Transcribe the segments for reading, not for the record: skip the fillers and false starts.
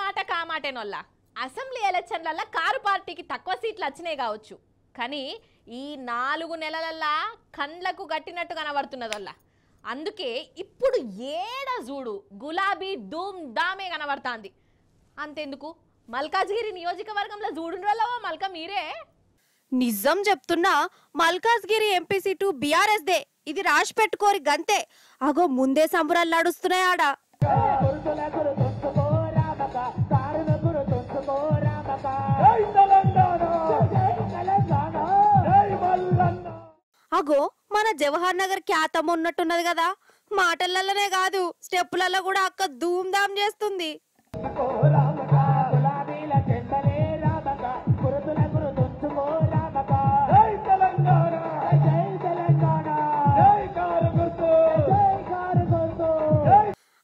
మాట కామాటేనోళ్ళ assembly ఎలక్షన్లల్ల car పార్టీకి తక్కువ సీట్లు వచ్చినాయి కావచ్చు కానీ ఈ 4 నెలలల్లా కండ్లకు గట్టినట్టు కనబడుతున్నదోళ్ళ అందుకే ఇప్పుడు ఏడ చూడు గులాబీ ధూమ్ ధామే కనబడుతాంది అంతెందుకు మల్కాజ్గిరి నియోజకవర్గంలో చూడుండ్రలో మల్క మీరే నిజం చెప్తున్నా Malkajgiri MP seat BRS they ఇది రాసి పెట్టుకోరి గంతే అగో ముందే సంబరాలు నడుస్తున్నాయి ఆడ అగో మన జవహర్ నగర్ ఖ్యాతం ఉన్నట్టున్నది కదా మాటలల్లనే కాదు స్టెప్పులలో కూడా అక్క ధూమ్ ధామ్ చేస్తుంది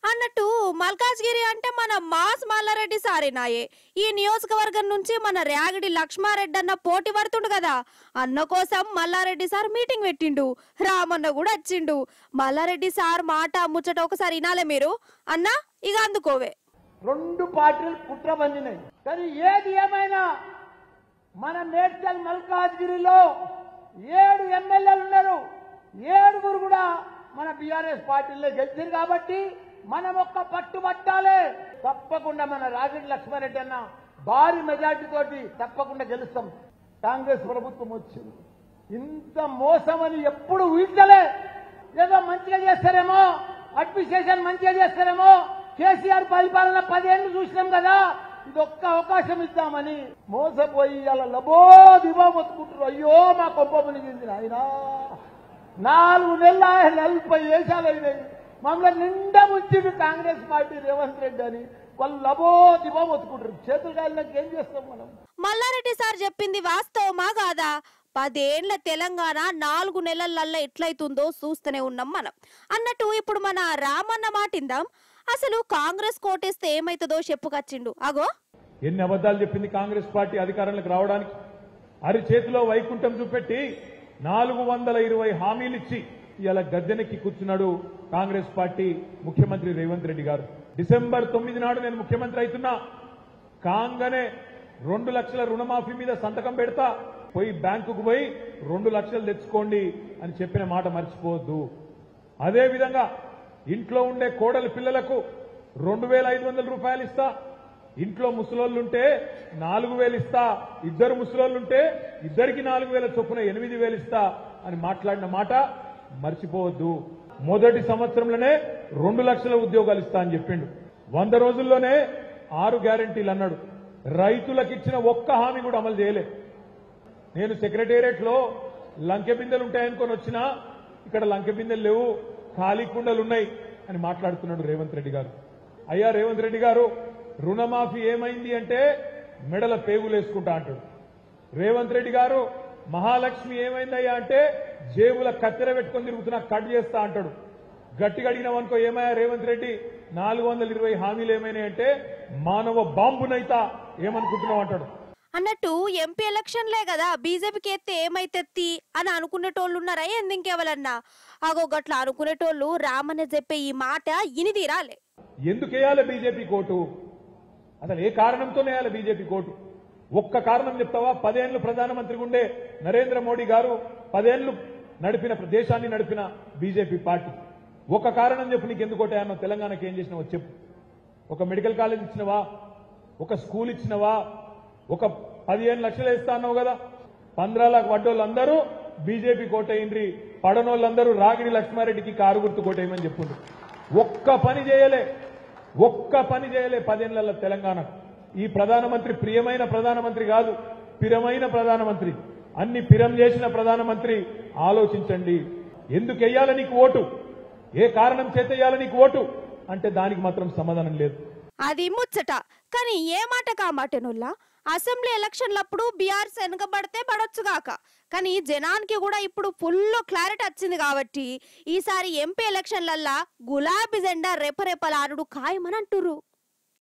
అన్నట్టు మల్కాజ్గిరి అంటే మన మాస్ మల్లారెడ్డి సారేనాయే ఈ నియోజకవర్గం నుంచి మన ర్యాగిడి లక్ష్మారెడ్డి అన్న పోటీ పడుతుండు కదా అన్న కోసం మల్లారెడ్డి సార్ మీటింగ్ పెట్టిండు రామన్న కూడా వచ్చిండు మల్లారెడ్డి సార్ మాట ముచ్చట ఒకసారి వినాలే మీరు అన్న ఇక అందుకోవే రెండు పార్టీలు కుట్ర బందినాయి కానీ ఏది ఏమైనా మన మేడ్చల్ మల్కాజ్గిరిలో 7 ఎమ్మెల్యేలు ఉన్నారు 7 కూడా మన బీఆర్ఎస్ పార్టీలో గెలిచారు కాబట్టి మనం ఒక్క పట్టు పట్టాలి తప్పకుండా మన రాగిడి లక్ష్మారెడ్డి అన్న భారీ మెజార్టీ తోటి తప్పకుండా గెలుస్తాం కాంగ్రెస్ ప్రభుత్వం వచ్చింది ఇంత మోసం అని ఎప్పుడు ఊహించలే ఏదో మంచిగా చేస్తారేమో అడ్మినిస్ట్రేషన్ మంచిగా చేస్తారేమో కేసీఆర్ పరిపాలన 10 ఏళ్ళు చూసినాం కదా ఇది ఒక్క అవకాశం ఇద్దామని మోసపోయి అలా లబో దిబో మొత్తుకుంటారు అయ్యో మా కొంప మునిగింది ఆయన 4 నెలల 40 వేషాలు అయినాయి మమ్మల్ని నిండా ముంచింది కాంగ్రెస్ పార్టీ రేవంత్ రెడ్డి అని వాళ్ళు లబో దిబో మొత్తుకుంటారు చేతులు కాలినాక ఏం చేస్తాం మనం మల్లారెడ్డి సార్ చెప్పింది వాస్తవమా కాదా 10 ఏళ్ల తెలంగాణ 4 నెలలల్ల ఎట్లయితుందో చూస్తూనే ఉన్నాం మనం అన్నట్టు ఇప్పుడు మన రామన్న మాటిందాం అసలు కాంగ్రెస్ కోటేస్తే ఏమైతుందో చెప్పుకొచ్చిండు అగో ఎన్ని అబద్ధాలు చెప్పింది కాంగ్రెస్ పార్టీ అధికారంలోకి రావడానికి అరి చేతిలో వైకుంఠం చూపెట్టి 420 హామీలు ఇచ్చి ఇలా గద్దెనెక్కి కూర్చున్నాడు కాంగ్రెస్ పార్టీ ముఖ్యమంత్రి రేవంత్ రెడ్డి గారు డిసెంబర్ 9 నాడు నేను ముఖ్యమంత్రి అవుతున్నా కాంగనే 2 లక్షల రుణమాఫీ మీద సంతకం పెడతా పోయి బ్యాంకుకు పోయి 2 లక్షలు తెచ్చుకోండి అని చెప్పిన మాట మర్చిపోవద్దు అదేవిధంగా ఇంట్లో ఉండే కోడలి పిల్లలకు 2500 రూపాయలు ఇస్తా ఇంట్లో ముసలోళ్ళుంటే 4000 ఇస్తా ఇద్దరు ముసలోళ్ళుంటే ఇద్దరికి 4000 చొప్పున 8000 ఇస్తా అని మాట్లాడిన మాట మర్చిపోవద్దు మొదటి సంవత్సరంలోనే 2 లక్షల ఉద్యోగాలు ఇస్తా అని చెప్పిండు 100 రోజుల్లోనే 6 గ్యారెంటీలు అన్నాడు రైతులకు ఇచ్చిన ఒక్క హామీ కూడా అమలు చేయలే నేను సెక్రటేరియట్ లో లంకె బిందెలు ఉంటాయనుకొని వచ్చినా ఇక్కడ లంకె బిందెలు లేవు ఖాళీ కుండలు ఉన్నాయి అని మాట్లాడుతున్నాడు రేవంత్ రెడ్డి గారు అయ్యా రేవంత్ రెడ్డి గారు రుణమాఫీ ఏమైంది అంటే మెడల పేగులు వేసుకుంటా అంటాడు రేవంత్ రెడ్డి గారు మహాలక్ష్మి ఏమైందయ్యా అంటే జేబుల కత్తెర పెట్టుకొని తిరుగుతున్నా కట్ చేస్తా అంటాడు గట్టిగా అడిగినావనుకో ఏమయ్యా రేవంత్ రెడ్డి 420 హామీలు ఏమైనాయంటే మానవ బాంబునైతా ఏమనుకుంటున్నావు అంటాడు అన్నట్టు ఎంపీ ఎలక్షన్లే కదా బీజేపీకి ఎత్తే ఏమైతే అని అనుకునేటోళ్ళు ఉన్నారా ఇంకెవరన్నా అగో గట్లా అనుకునేటోళ్ళు రామన్న చెప్పే ఈ మాట ఇని తీరాలే ఎందుకు వేయాలి బీజేపీ కోటు అసలు ఏ కారణంతోనే వేయాలి బీజేపీ కోటు ఒక్క కారణం చెప్తావా 10 ఏళ్లు ప్రధానమంత్రిగా ఉండే నరేంద్ర మోడీ గారు 10 ఏళ్లు నడిపిన దేశాన్ని నడిపిన బీజేపీ పార్టీ ఒక కారణం చెప్పు నీకు ఎందుకు ఓటేయన్నో తెలంగాణకి ఏం చేసినావో చెప్పు ఒక మెడికల్ కాలేజ్ ఇచ్చినవా ఒక స్కూల్ ఇచ్చినవా ఒక 15 లక్షలు వేస్తా అన్నావు కదా 15 లాక్ వడ్డోళ్ళందరూ బీజేపీ కోటేయండ్రి పడనోళ్ళందరూ రాగిడి లక్ష్మారెడ్డికి కారు గుర్తు కోటేయమని చెప్పుండ్రు ఒక్క పని చేయలే 10 ఏళ్ల తెలంగాణ ఈ ప్రధానమంత్రి ప్రియమైన ప్రధానమంత్రి కాదు పిరమైన ప్రధానమంత్రి అన్ని పిరం చేసిన ప్రధానమంత్రి ఆలోచించండి ఎందుకు వెయ్యాలి నీకు ఓటు ఏ కారణం చేత వెయ్యాలి నీకు ఓటు అంటే దానికి మాత్రం సమాధానం లేదు అది ముచ్చట కానీ ఏ మాట కామాటేనుల్లా అసెంబ్లీ ఎలక్షన్లప్పుడు బీఆర్ఎస్ వెనకబడితే పడొచ్చుగాక కానీ జనానికి కూడా ఇప్పుడు ఫుల్ క్లారిటీ వచ్చింది కాబట్టి ఈసారి ఎంపీ ఎలక్షన్లల్లా గులాబీ జెండా రెపరెపలాడుడు ఖాయమని అంటుర్రు